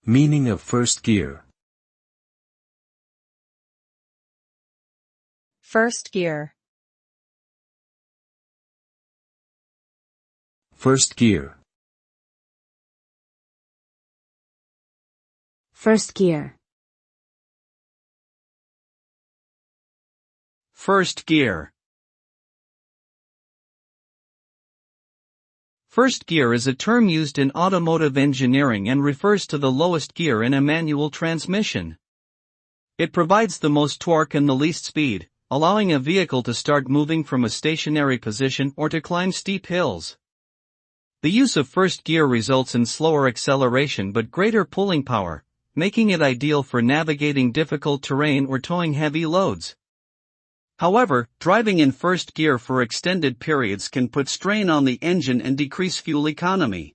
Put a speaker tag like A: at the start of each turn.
A: Meaning of first gear.
B: First gear.
A: First gear.
C: First gear.
D: First gear. First gear is a term used in automotive engineering and refers to the lowest gear in a manual transmission. It provides the most torque and the least speed, allowing a vehicle to start moving from a stationary position or to climb steep hills. The use of first gear results in slower acceleration but greater pulling power, making it ideal for navigating difficult terrain or towing heavy loads. However, driving in first gear for extended periods can put strain on the engine and decrease fuel economy.